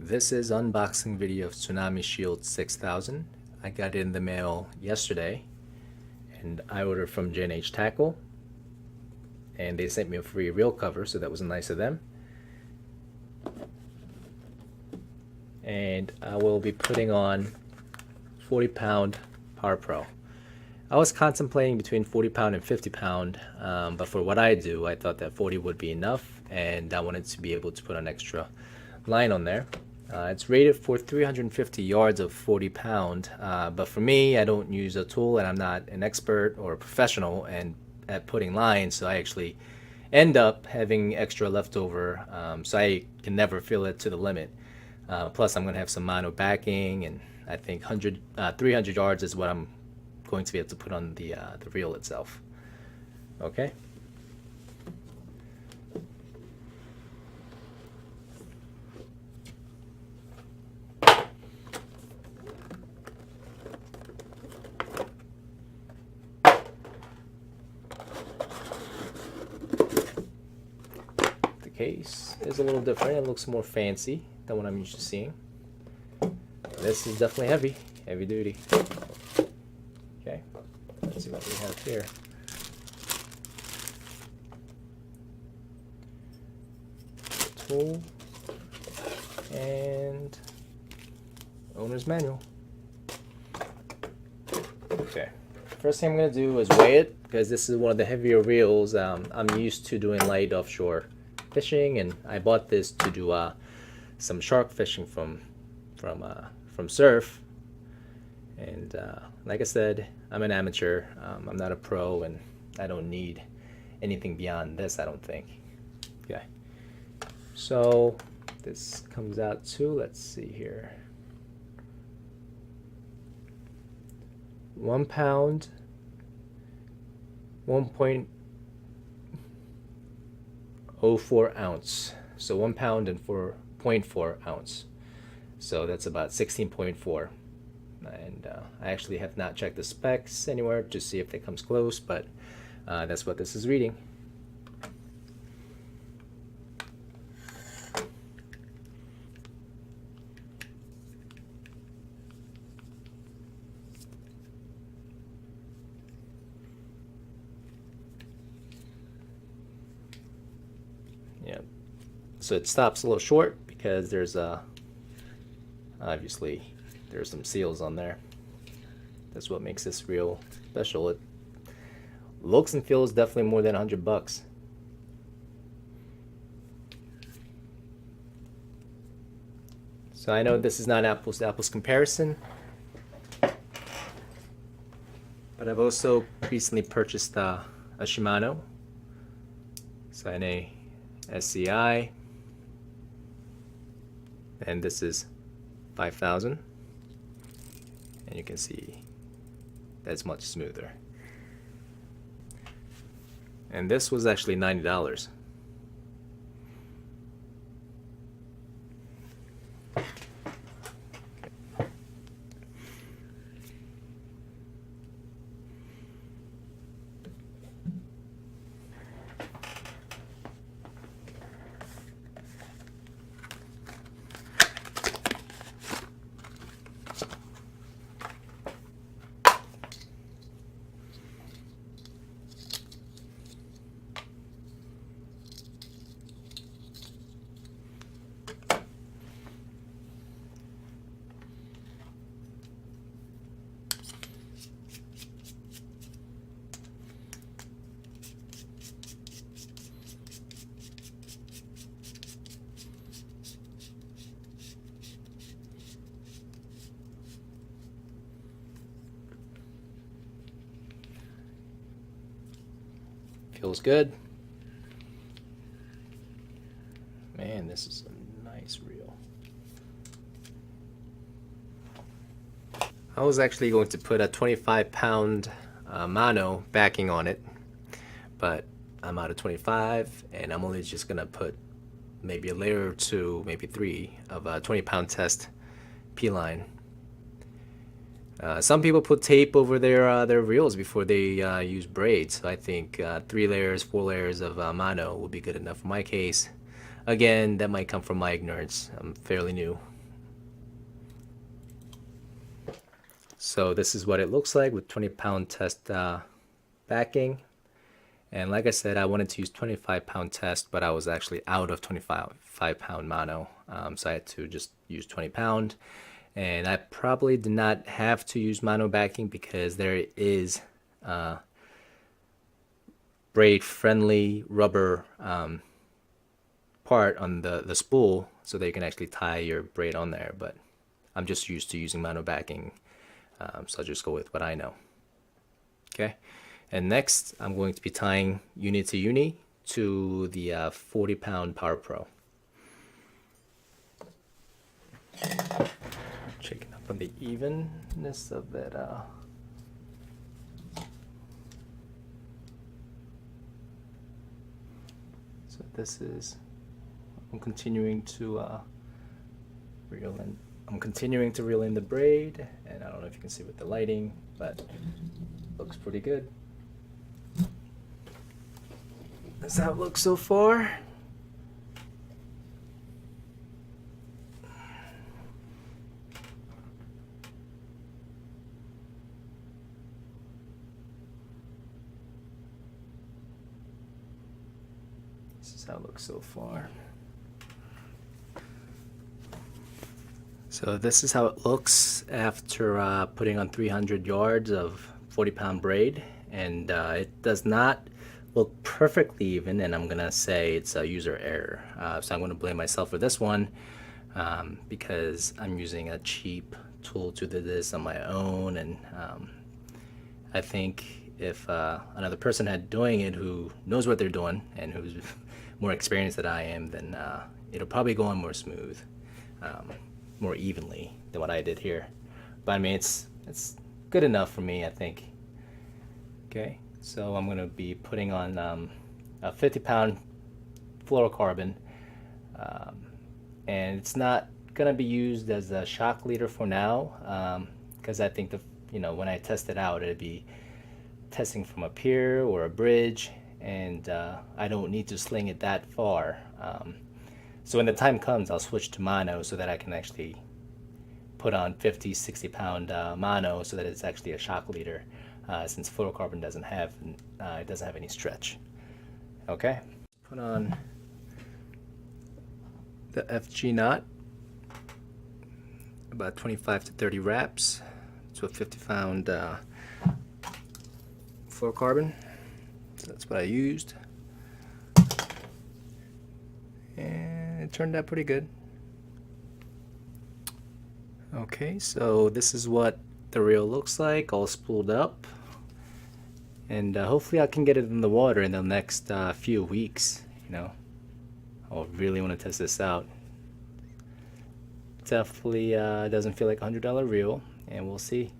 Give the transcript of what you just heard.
This is unboxing video of Tsunami Shield 6000. I got it in the mail yesterday and I ordered from J&H Tackle and they sent me a free reel cover, so that was nice of them. And I will be putting on 40-pound Power Pro. I was contemplating between 40-pound and 50-pound, but for what I do, I thought that 40 would be enough, and I wanted to be able to put an extra line on there. It's rated for 350 yards of 40-pound, but for me, I don't use a tool, and I'm not an expert or a professional at putting lines, so I actually end up having extra leftover, so I can never fill it to the limit. Plus, I'm going to have some mono backing, and I think 300 yards is what I'm going to be able to put on the reel itself. Okay. The case is a little different. It looks more fancy than what I'm used to seeing. This is definitely heavy duty. Okay, let's see what we have here. The tool and owner's manual. Okay, first thing I'm going to do is weigh it, because this is one of the heavier reels. I'm used to doing light offshore fishing, and I bought this to do some shark fishing from surf. And like I said, I'm an amateur. I'm not a pro, and I don't need anything beyond this, I don't think. Okay, so this comes out to, let's see here, 1 pound, 1.04 ounce. So 1 pound and 4.4 ounce. So that's about 16.4. And I actually have not checked the specs anywhere to see if it comes close, but that's what this is reading. Yeah, so it stops a little short because there's obviously there's some seals on there. That's what makes this reel special. It looks and feels definitely more than $100. So I know this is not apples to apples comparison, but I've also recently purchased a Shimano NASCI, and this is 5,000. And you can see that's much smoother. And this was actually $90. Feels good. Man, this is a nice reel. I was actually going to put a 25-pound mono backing on it, but I'm out of 25, and I'm only just gonna put maybe a layer or two, maybe 3 of a 20-pound test P-line. Some people put tape over their reels before they use Braid, so I think 3 layers, 4 layers of mono will be good enough for my case. Again, that might come from my ignorance. I'm fairly new So this is what it looks like with 20-pound test backing. And like I said, I wanted to use 25-pound test, but I was actually out of 25-pound mono. So I had to just use 20-pound. And I probably did not have to use mono backing because there is braid friendly rubber part on the spool so that you can actually tie your braid on there. But I'm just used to using mono backing, so I'll just go with what I know. Okay, and next I'm going to be tying uni to uni to the 40-pound Power Pro. Checking up on the evenness of it. So this is, I'm continuing to reel in. I'm continuing to reel in the braid, and I don't know if you can see with the lighting, but looks pretty good. That's how it looks so far. This is how it looks so far. So this is how it looks after putting on 300 yards of 40-pound braid, and it does not look perfectly even, and I'm gonna say it's a user error. So I'm gonna blame myself for this one because I'm using a cheap tool to do this on my own, and I think if another person had doing it who knows what they're doing and who's more experienced than I am, then it'll probably go on more smooth. More evenly than what I did here, but I mean it's good enough for me, I think. Okay, so I'm gonna be putting on a 50-pound fluorocarbon, and it's not gonna be used as a shock leader for now, because I think when I test it out, it'd be testing from a pier or a bridge, and I don't need to sling it that far. So when the time comes, I'll switch to mono so that I can actually put on 50, 60-pound mono so that it's actually a shock leader, since fluorocarbon doesn't have any stretch. Okay, put on the FG knot, about 25 to 30 wraps to a 50-pound fluorocarbon. So that's what I used. And it turned out pretty good. Okay, so this is what the reel looks like, all spooled up, and hopefully I can get it in the water in the next few weeks. I really want to test this out. Definitely doesn't feel like a $100 reel, and we'll see.